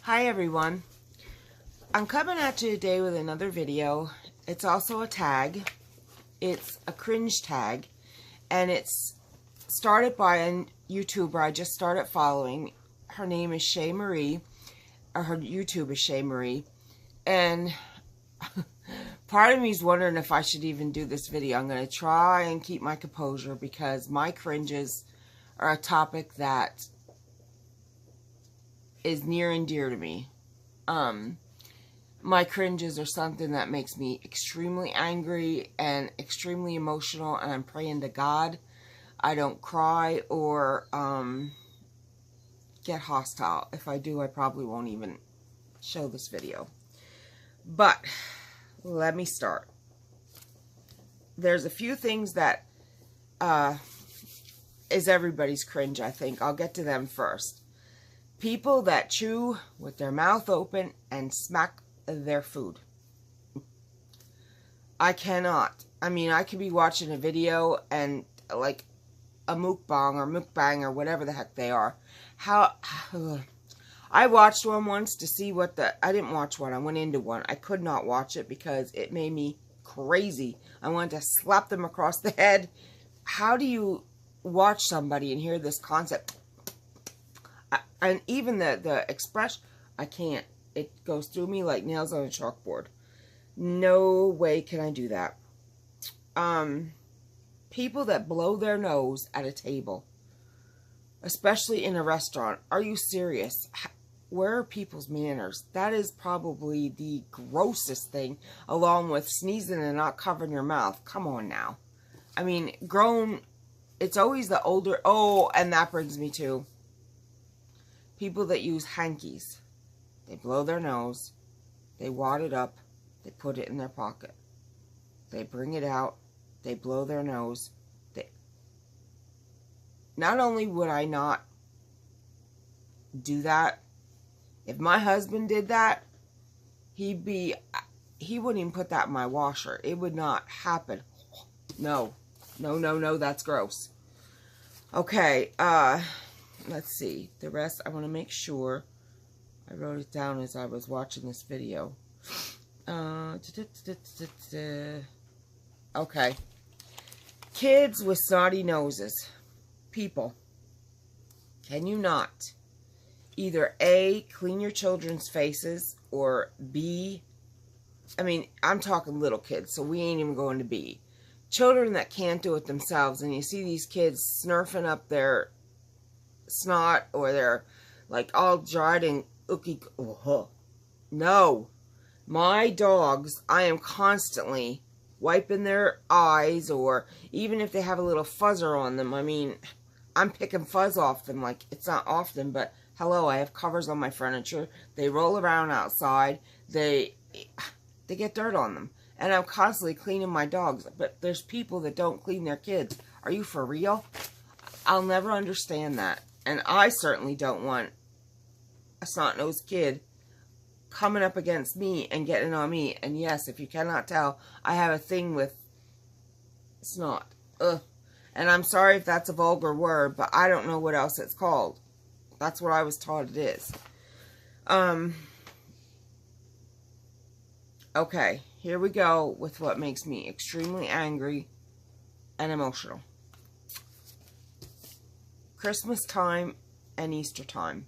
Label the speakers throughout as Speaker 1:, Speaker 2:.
Speaker 1: Hi everyone, I'm coming at you today with another video. It's also a tag. It's a cringe tag, and it's started by a YouTuber I just started following. Her name is Shay Marie, or her YouTube is Shay Marie, and part of me is wondering if I should even do this video. I'm going to try and keep my composure because my cringes are a topic that is near and dear to me. My cringes are something that makes me extremely angry and extremely emotional, and I'm praying to God I don't cry or get hostile. If I do, I probably won't even show this video. But let me start. There's a few things that is everybody's cringe, I think. I'll get to them first. People that chew with their mouth open and smack their food. I cannot. I mean, I could be watching a video and like a mukbang or whatever the heck they are. I watched one once to see what I didn't watch one. I went into one. I could not watch it because it made me crazy. I wanted to slap them across the head. How do you watch somebody and hear this concept? And even the expression, I can't. It goes through me like nails on a chalkboard. No way can I do that. People that blow their nose at a table, especially in a restaurant. Are you serious? Where are people's manners? That is probably the grossest thing, along with sneezing and not covering your mouth. Come on now. I mean, it's always the older. Oh, and that brings me to people that use hankies. They blow their nose, they wad it up, they put it in their pocket. They bring it out, they blow their nose. Not only would I not do that, if my husband did that, he wouldn't even put that in my washer. It would not happen. No, that's gross. Okay, let's see. The rest, I want to make sure I wrote it down as I was watching this video. Okay. Kids with snotty noses. People, can you not either A, clean your children's faces, or B, I mean, I'm talking little kids, so we ain't even going to B. Children that can't do it themselves, and you see these kids snurfing up their snot, or they're like all dried and ooky. No. My dogs, I am constantly wiping their eyes, or even if they have a little fuzzer on them. I mean, I'm picking fuzz off them. Like, it's not often, but hello, I have covers on my furniture. They roll around outside. They get dirt on them. And I'm constantly cleaning my dogs. But there's people that don't clean their kids. Are you for real? I'll never understand that. And I certainly don't want a snot-nosed kid coming up against me and getting on me. And yes, if you cannot tell, I have a thing with snot. Ugh. And I'm sorry if that's a vulgar word, but I don't know what else it's called. That's what I was taught it is. Okay, here we go with what makes me extremely angry and emotional. Christmas time and Easter time.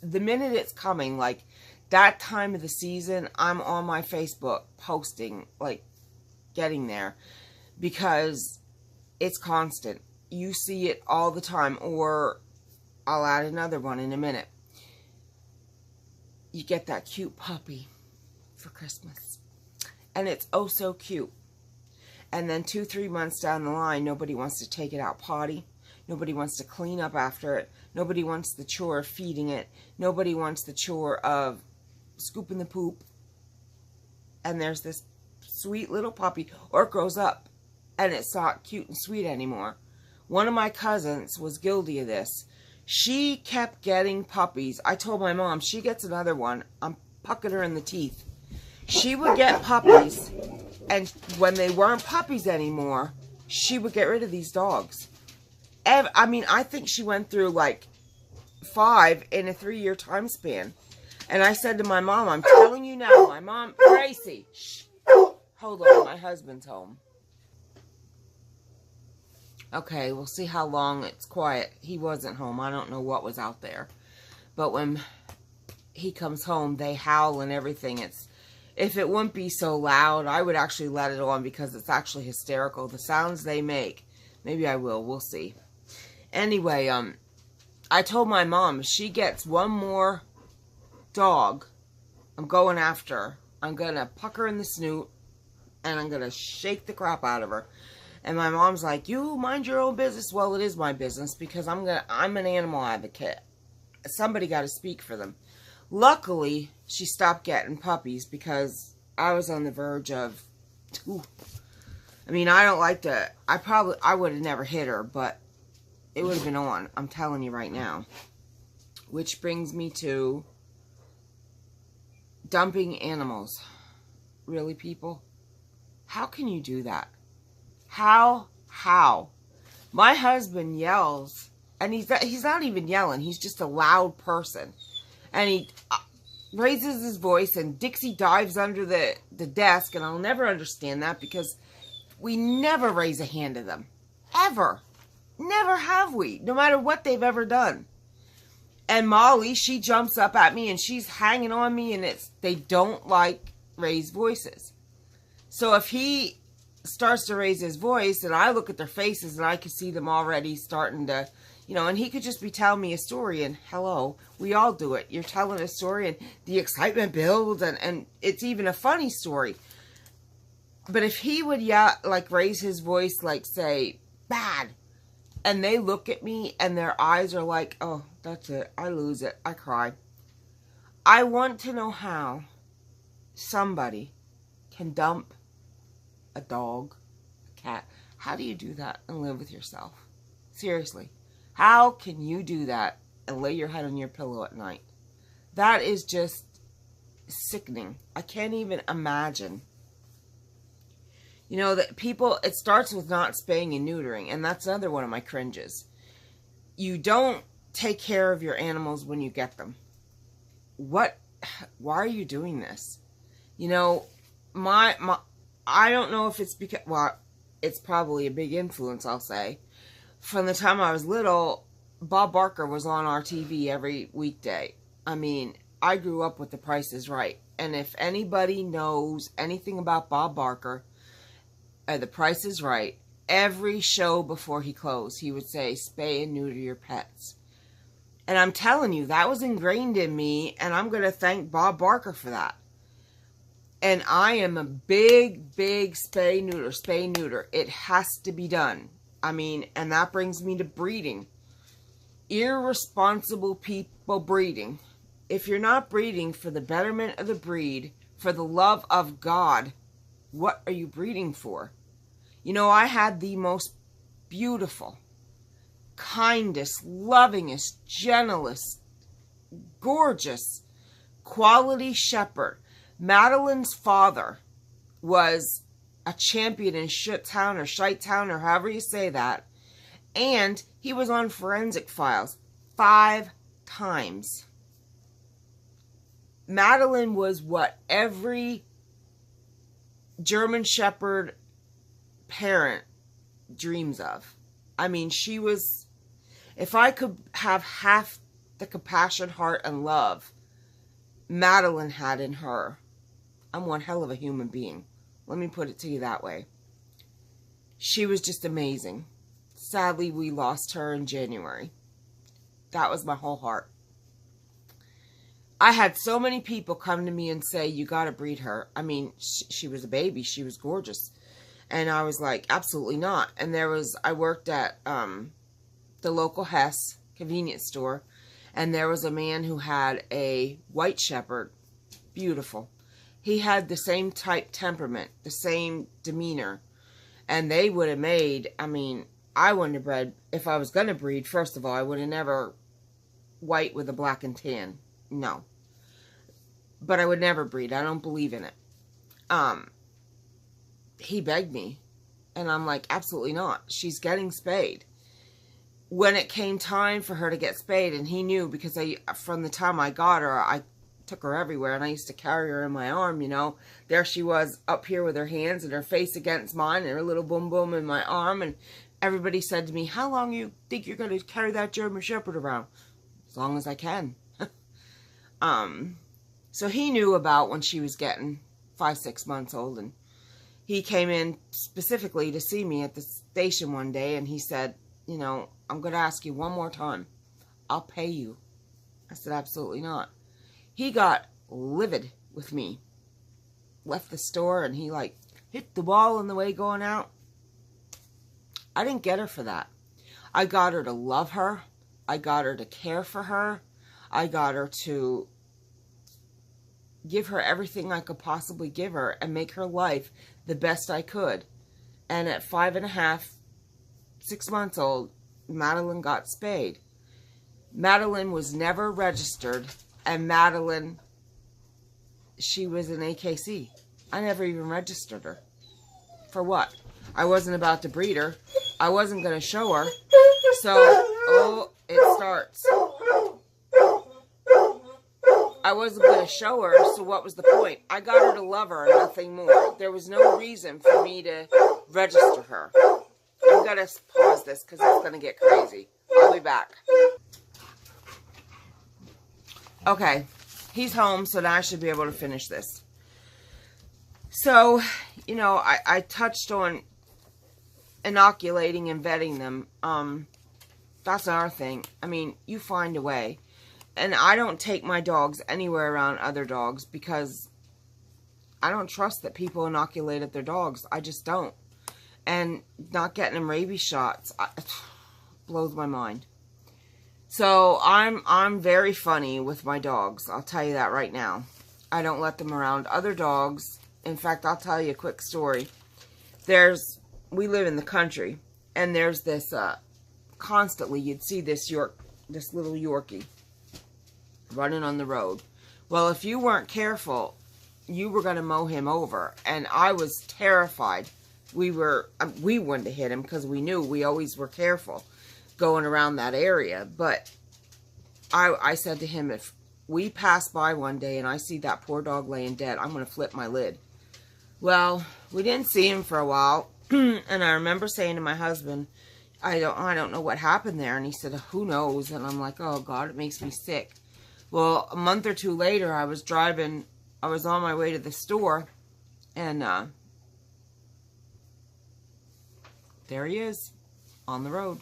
Speaker 1: The minute it's coming, like that time of the season, I'm on my Facebook posting, like getting there, because it's constant. You see it all the time, or I'll add another one in a minute. You get that cute puppy for Christmas, and it's oh so cute. And then 2-3 months down the line, nobody wants to take it out potty. Nobody wants to clean up after it. Nobody wants the chore of feeding it. Nobody wants the chore of scooping the poop. And there's this sweet little puppy, or it grows up, and it's not cute and sweet anymore. One of my cousins was guilty of this. She kept getting puppies. I told my mom, she gets another one, I'm pucking her in the teeth. She would get puppies, and when they weren't puppies anymore, she would get rid of these dogs. I mean, I think she went through like 5 in a 3-year time span. And I said to my mom, I'm telling you now, my mom, Gracie, shh, hold on, my husband's home. Okay, we'll see how long it's quiet. He wasn't home. I don't know what was out there. But when he comes home, they howl and everything. If it wouldn't be so loud, I would actually let it on because it's actually hysterical. The sounds they make. Maybe I will. We'll see. Anyway, I told my mom, if she gets one more dog, I'm going after her. I'm going to puck her in the snoot, and I'm going to shake the crap out of her. And my mom's like, you mind your own business. Well, it is my business because I'm an animal advocate. Somebody got to speak for them. Luckily, she stopped getting puppies because I was on the verge of, I mean, I don't like to, I would have never hit her, but it would have been on. I'm telling you right now. Which brings me to dumping animals. Really, people? How can you do that? How? My husband yells, and he's not even yelling. He's just a loud person. And he raises his voice, and Dixie dives under the desk, and I'll never understand that because we never raise a hand to them. Ever. Never have we. No matter what they've ever done. And Molly, she jumps up at me, and she's hanging on me, and they don't like raised voices. So if he starts to raise his voice, and I look at their faces, and I can see them already starting to, you know, and he could just be telling me a story, and hello, we all do it. You're telling a story, and the excitement builds, and it's even a funny story. But if he would, like, raise his voice, like, say, bad, and they look at me, and their eyes are like, oh, that's it, I lose it, I cry. I want to know how somebody can dump a dog, a cat. How do you do that and live with yourself? Seriously. How can you do that and lay your head on your pillow at night? That is just sickening. I can't even imagine. You know, that people, it starts with not spaying and neutering, and that's another one of my cringes. You don't take care of your animals when you get them. Why are you doing this? You know, I don't know if it's because, well, it's probably a big influence, I'll say. From the time I was little, Bob Barker was on our TV every weekday. I mean, I grew up with The Price is Right. And if anybody knows anything about Bob Barker, The Price is Right, every show before he closed, he would say, spay and neuter your pets. And I'm telling you, that was ingrained in me, and I'm going to thank Bob Barker for that. And I am a big spay neuter. It has to be done. I mean, and that brings me to breeding. Irresponsible people breeding. If you're not breeding for the betterment of the breed, for the love of God, what are you breeding for? You know, I had the most beautiful, kindest, lovingest, gentlest, gorgeous, quality shepherd. Madeline's father was a champion in Shittown or Shitetown or however you say that. And he was on Forensic Files 5 times. Madeline was what every German Shepherd parent dreams of. I mean, she was, if I could have half the compassion, heart, and love Madeline had in her, I'm one hell of a human being. Let me put it to you that way. She was just amazing. Sadly, we lost her in January. That was my whole heart. I had so many people come to me and say, you got to breed her. I mean, she was a baby. She was gorgeous. And I was like, absolutely not. And I worked at the local Hess convenience store. And there was a man who had a white shepherd. Beautiful. He had the same type temperament, the same demeanor. And they would have made, I mean, I wouldn't have bred, if I was going to breed, first of all, I would have never white with a black and tan. No. But I would never breed. I don't believe in it. He begged me. And I'm like, absolutely not. She's getting spayed. when it came time for her to get spayed, and he knew, because from the time I got her, I took her everywhere, and I used to carry her in my arm, you know. There she was up here with her hands and her face against mine and her little boom boom in my arm, and everybody said to me, how long you think you're going to carry that German Shepherd around? As long as I can. So he knew about when she was getting 5-6 months old, and he came in specifically to see me at the station one day, and he said, you know, I'm going to ask you one more time. I'll pay you. I said, absolutely not. He got livid with me. Left the store, and he like hit the wall on the way going out. I didn't get her for that. I got her to love her. I got her to care for her. I got her to give her everything I could possibly give her and make her life the best I could. And at 5.5, 6 months old, Madeline got spayed. Madeline was never registered, and Madeline, she was an AKC. I never even registered her. For what? I wasn't about to breed her. I wasn't going to show her. So, oh, it starts. I wasn't going to show her, so what was the point? I got her to love her and nothing more. There was no reason for me to register her. I'm going to pause this because it's going to get crazy. I'll be back. Okay, he's home, so now I should be able to finish this. So, you know, I touched on inoculating and vetting them. That's another thing. I mean, you find a way. And I don't take my dogs anywhere around other dogs because I don't trust that people inoculated their dogs. I just don't. And not getting them rabies shots blows my mind. So I'm very funny with my dogs. I'll tell you that right now. I don't let them around other dogs. In fact, I'll tell you a quick story. We live in the country, and there's this constantly you'd see this little Yorkie running on the road. Well, if you weren't careful, you were going to mow him over, and I was terrified. We wouldn't have hit him because we knew we always were careful going around that area. But I said to him, if we pass by one day and I see that poor dog laying dead, I'm going to flip my lid. Well, we didn't see him for a while, and I remember saying to my husband, I don't know what happened there. And he said, who knows? And I'm like, oh God, it makes me sick. Well, a month or two later, I was on my way to the store, and there he is, on the road.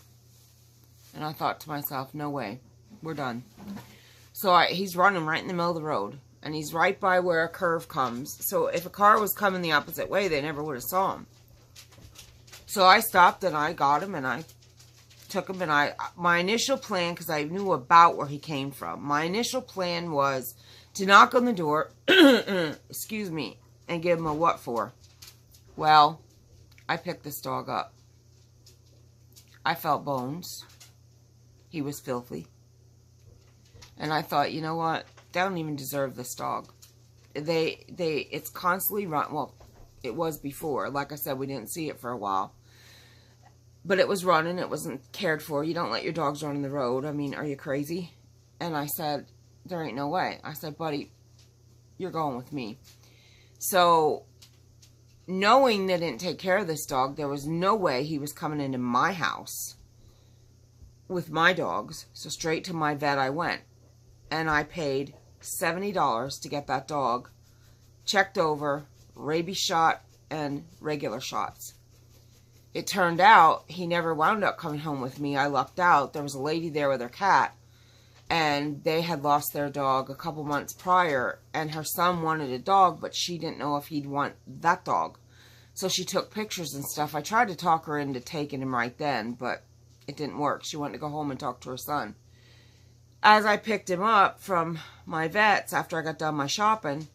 Speaker 1: And I thought to myself, no way, we're done. So he's running right in the middle of the road, and he's right by where a curve comes. So if a car was coming the opposite way, they never would have saw him. So I stopped, and I got him, and I took him, and my initial plan, because I knew about where he came from, my initial plan was to knock on the door, excuse me, and give him a what for. Well, I picked this dog up. I felt bones. He was filthy. And I thought, you know what? They don't even deserve this dog. It's constantly run. Well, it was before. Like I said, we didn't see it for a while. But it was running. It wasn't cared for. You don't let your dogs run in the road. I mean, are you crazy? And I said, there ain't no way. I said, buddy, you're going with me. So, knowing they didn't take care of this dog, there was no way he was coming into my house with my dogs. So straight to my vet I went. And I paid $70 to get that dog checked over, rabies shot, and regular shots. It turned out he never wound up coming home with me. I lucked out. There was a lady there with her cat, and they had lost their dog a couple months prior, and her son wanted a dog, but she didn't know if he'd want that dog. So she took pictures and stuff. I tried to talk her into taking him right then, but it didn't work. She wanted to go home and talk to her son. As I picked him up from my vet's after I got done my shopping,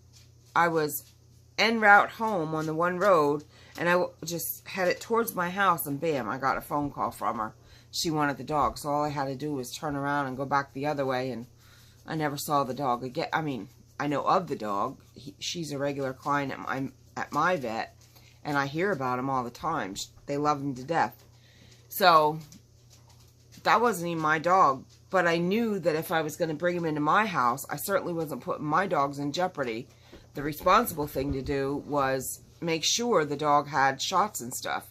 Speaker 1: I was en route home on the one road, and I just headed towards my house, and bam, I got a phone call from her. She wanted the dog, so all I had to do was turn around and go back the other way, and I never saw the dog again. I mean, I know of the dog. She's a regular client at my vet, and I hear about him all the time. They love him to death. So, that wasn't even my dog. But I knew that if I was going to bring him into my house, I certainly wasn't putting my dogs in jeopardy. The responsible thing to do was make sure the dog had shots and stuff.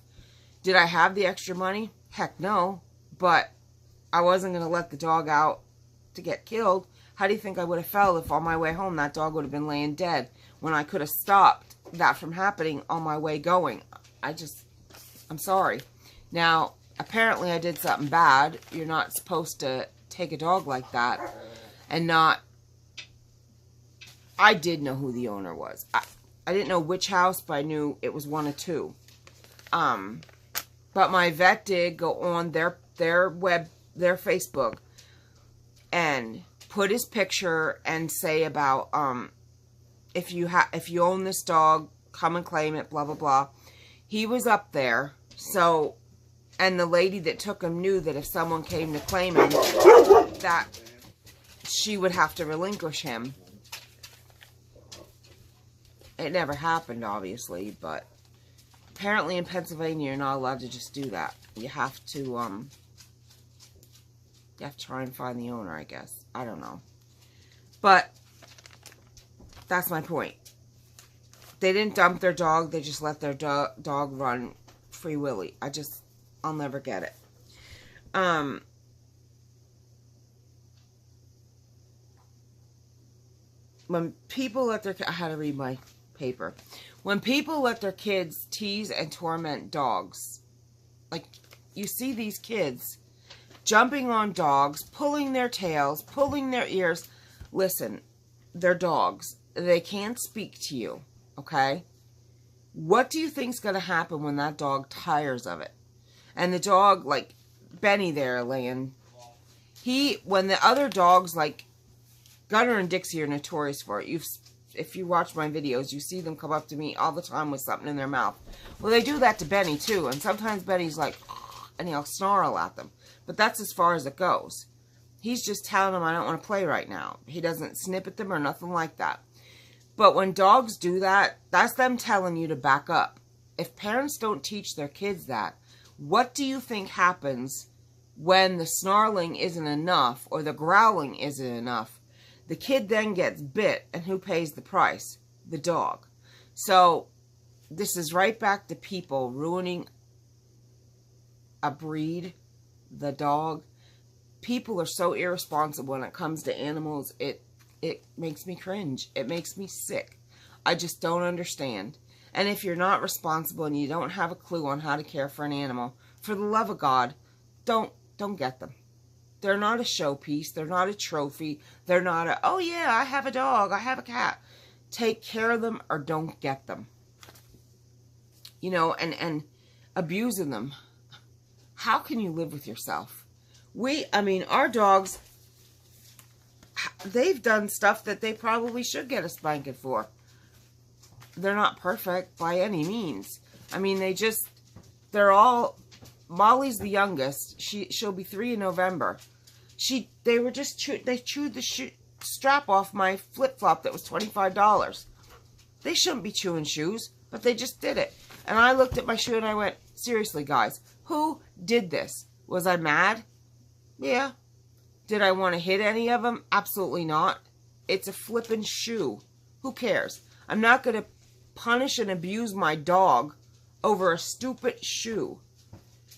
Speaker 1: Did I have the extra money? Heck no. But I wasn't going to let the dog out to get killed. How do you think I would have felt if on my way home that dog would have been laying dead when I could have stopped that from happening on my way going? I'm sorry. Now, apparently I did something bad. You're not supposed to take a dog like that and not... I did know who the owner was. I didn't know which house, but I knew it was one of two. But my vet did go on their Facebook and put his picture and say about if you own this dog, come and claim it, blah blah blah. He was up there, so, and the lady that took him knew that if someone came to claim him, that she would have to relinquish him. It never happened, obviously, but apparently in Pennsylvania you're not allowed to just do that. You have to try and find the owner, I guess. I don't know. But that's my point. They didn't dump their dog. They just let their dog run free willy. I'll never get it. When people let their... I had to read my paper. When people let their kids tease and torment dogs, like, you see these kids jumping on dogs, pulling their tails, pulling their ears. Listen, they're dogs. They can't speak to you, okay? What do you think's going to happen when that dog tires of it? And the dog, like Benny there laying, when the other dogs, like Gunner and Dixie, are notorious for it. If you watch my videos, you see them come up to me all the time with something in their mouth. Well, they do that to Benny too, and sometimes Benny's like, and he'll snarl at them. But that's as far as it goes. He's just telling them, I don't want to play right now. He doesn't snip at them or nothing like that. But when dogs do that, that's them telling you to back up. If parents don't teach their kids that, what do you think happens when the snarling isn't enough or the growling isn't enough? The kid then gets bit, and who pays the price? The dog. So this is right back to people ruining a breed, the dog. People are so irresponsible when it comes to animals. It makes me cringe. It makes me sick. I just don't understand. And if you're not responsible and you don't have a clue on how to care for an animal, for the love of God, don't get them. They're not a showpiece. They're not a trophy. They're not a, oh yeah, I have a dog, I have a cat. Take care of them or don't get them. You know, and abusing them. How can you live with yourself? Our dogs, they've done stuff that they probably should get a spanking for. They're not perfect by any means. I mean, they're all, Molly's the youngest. She'll be 3 in November. They chewed the strap off my flip-flop that was $25. They shouldn't be chewing shoes, but they just did it. And I looked at my shoe and I went, seriously, guys, who did this? Was I mad? Yeah. Did I want to hit any of them? Absolutely not. It's a flippin' shoe. Who cares? I'm not going to punish and abuse my dog over a stupid shoe.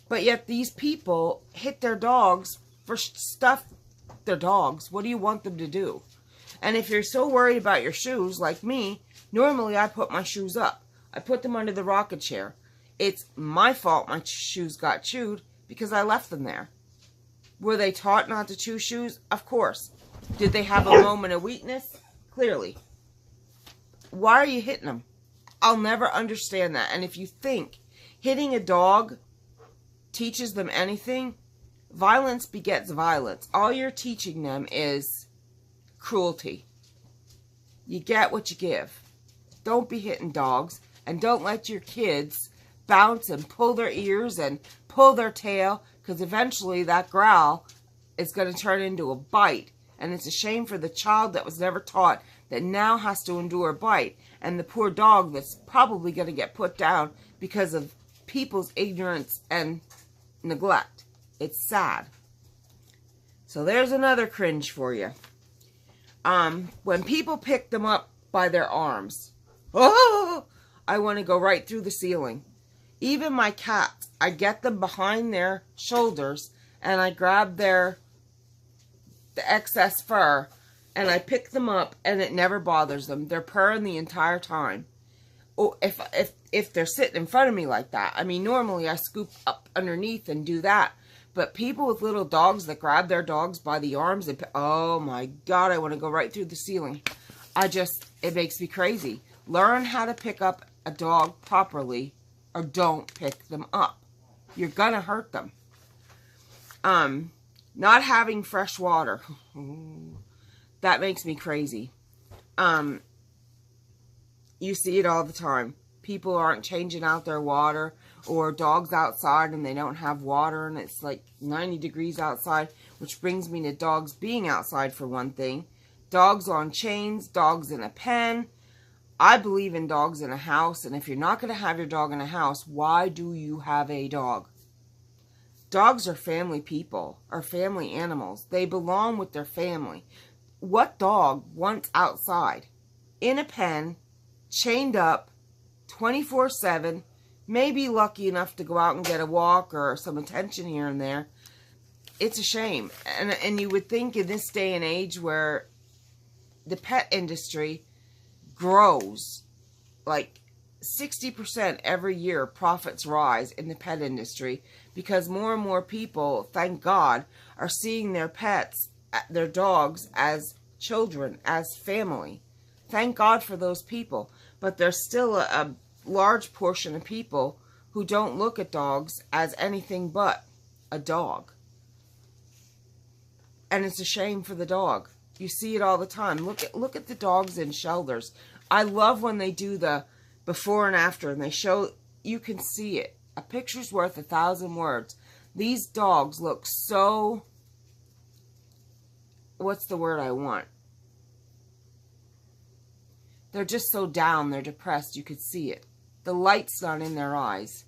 Speaker 1: But yet these people hit their dogs for stuff. They're dogs. What do you want them to do? And if you're so worried about your shoes, like me, normally I put my shoes up. I put them under the rocket chair. It's my fault my shoes got chewed because I left them there. Were they taught not to chew shoes? Of course. Did they have a moment of weakness? Clearly. Why are you hitting them? I'll never understand that. And if you think hitting a dog teaches them anything, violence begets violence. All you're teaching them is cruelty. You get what you give. Don't be hitting dogs, and don't let your kids bounce and pull their ears and pull their tail, because eventually that growl is going to turn into a bite. And it's a shame for the child that was never taught that now has to endure a bite, and the poor dog that's probably going to get put down because of people's ignorance and neglect. It's sad. So there's another cringe for you. When people pick them up by their arms, oh, I want to go right through the ceiling. Even my cats, I get them behind their shoulders and I grab the excess fur and I pick them up and it never bothers them. They're purring the entire time. Oh, if they're sitting in front of me like that. I mean, normally I scoop up underneath and do that. But people with little dogs that grab their dogs by the arms, oh my God, I want to go right through the ceiling. It makes me crazy. Learn how to pick up a dog properly or don't pick them up. You're going to hurt them. Not having fresh water. That makes me crazy. You see it all the time. People aren't changing out their water, or dogs outside and they don't have water and it's like 90 degrees outside, which brings me to dogs being outside for one thing. Dogs on chains, dogs in a pen. I believe in dogs in a house, and if you're not going to have your dog in a house, why do you have a dog? Dogs are family people, are family animals. They belong with their family. What dog wants outside, in a pen, chained up, 24/7, maybe lucky enough to go out and get a walk or some attention here and there? It's a shame. And you would think in this day and age where the pet industry grows, like 60% every year profits rise in the pet industry because more and more people, thank God, are seeing their pets, their dogs, as children, as family. Thank God for those people. But there's still a large portion of people who don't look at dogs as anything but a dog. And it's a shame for the dog. You see it all the time. Look at the dogs in shelters. I love when they do the before and after and they show, you can see it. A picture's worth 1,000 words. These dogs look so, what's the word I want? They're just so down, they're depressed, you could see it. The light's not in their eyes.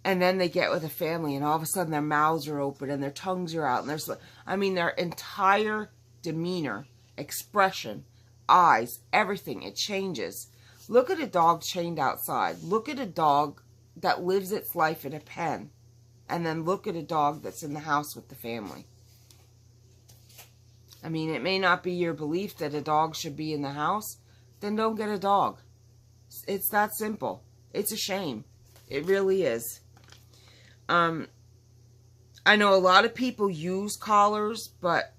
Speaker 1: And then they get with a family and all of a sudden their mouths are open and their tongues are out. And their entire demeanor, expression, eyes, everything, it changes. Look at a dog chained outside. Look at a dog that lives its life in a pen. And then look at a dog that's in the house with the family. I mean, it may not be your belief that a dog should be in the house. Then don't get a dog. It's that simple. It's a shame. It really is. I know a lot of people use collars, but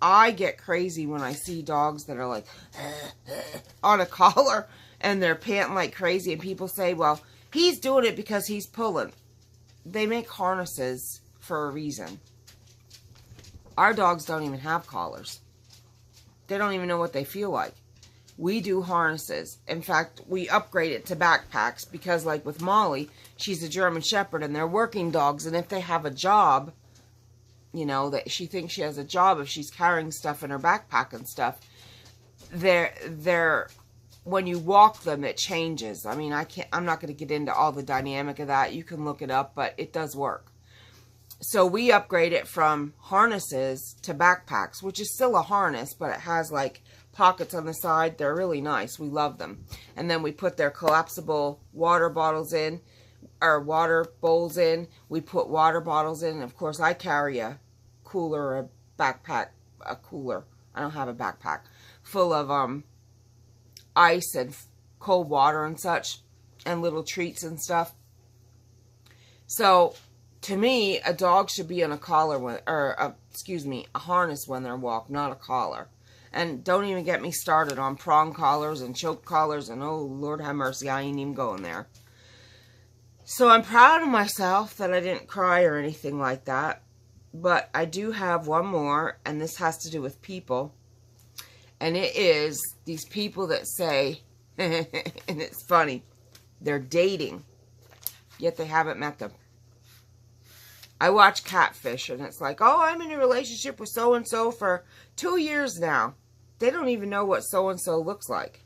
Speaker 1: I get crazy when I see dogs that are like on a collar and they're panting like crazy and people say, well, he's doing it because he's pulling. They make harnesses for a reason. Our dogs don't even have collars. They don't even know what they feel like. We do harnesses. In fact, we upgrade it to backpacks because, like with Molly, she's a German Shepherd and they're working dogs. And if they have a job, you know, that she thinks she has a job if she's carrying stuff in her backpack and stuff, when you walk them, it changes. I mean, I'm not going to get into all the dynamic of that. You can look it up, but it does work. So we upgrade it from harnesses to backpacks, which is still a harness, but it has like pockets on the side. They're really nice. We love them. And then we put their collapsible water bottles in, or water bowls in. We put water bottles in. And of course, I carry a cooler, a backpack, a cooler. I don't have a backpack full of ice and cold water and such, and little treats and stuff. So to me, a dog should be on a collar when, a harness when they're walked, not a collar. And don't even get me started on prong collars and choke collars. And oh, Lord have mercy, I ain't even going there. So I'm proud of myself that I didn't cry or anything like that. But I do have one more. And this has to do with people. And it is these people that say, and it's funny, they're dating. Yet they haven't met them. I watch Catfish. And it's like, oh, I'm in a relationship with so-and-so for 2 years now. They don't even know what so-and-so looks like.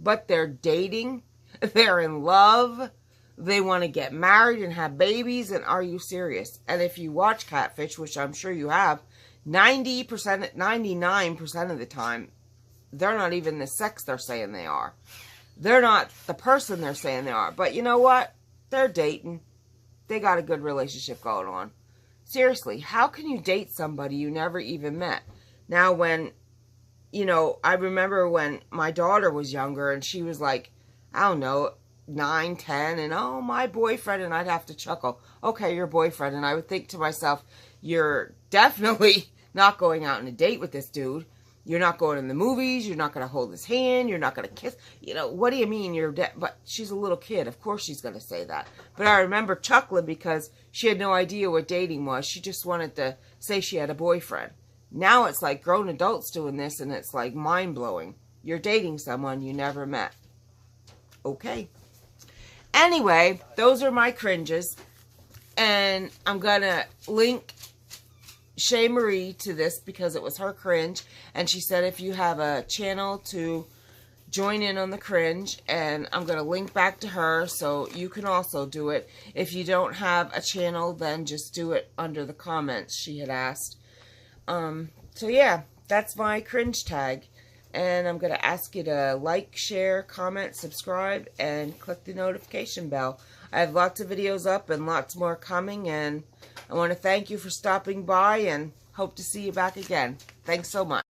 Speaker 1: But they're dating. They're in love. They want to get married and have babies, and are you serious? And if you watch Catfish, which I'm sure you have, 99% of the time, they're not even the sex they're saying they are. They're not the person they're saying they are. But you know what? They're dating. They got a good relationship going on. Seriously, how can you date somebody you never even met? Now, when, you know, I remember when my daughter was younger and she was like, I don't know, 9, 10, and oh, my boyfriend, and I'd have to chuckle. Okay, your boyfriend. And I would think to myself, you're definitely not going out on a date with this dude. You're not going in the movies. You're not going to hold his hand. You're not going to kiss. You know, what do you mean you're But she's a little kid. Of course she's going to say that. But I remember chuckling because she had no idea what dating was. She just wanted to say she had a boyfriend. Now it's like grown adults doing this, and it's like mind-blowing. You're dating someone you never met. Okay. Anyway, those are my cringes. And I'm going to link Shay Marie to this because it was her cringe, and she said if you have a channel to join in on the cringe, and I'm going to link back to her so you can also do it. If you don't have a channel, then just do it under the comments, she had asked. So yeah, that's my cringe tag, and I'm going to ask you to like, share, comment, subscribe, and click the notification bell. I have lots of videos up and lots more coming, and I want to thank you for stopping by and hope to see you back again. Thanks so much.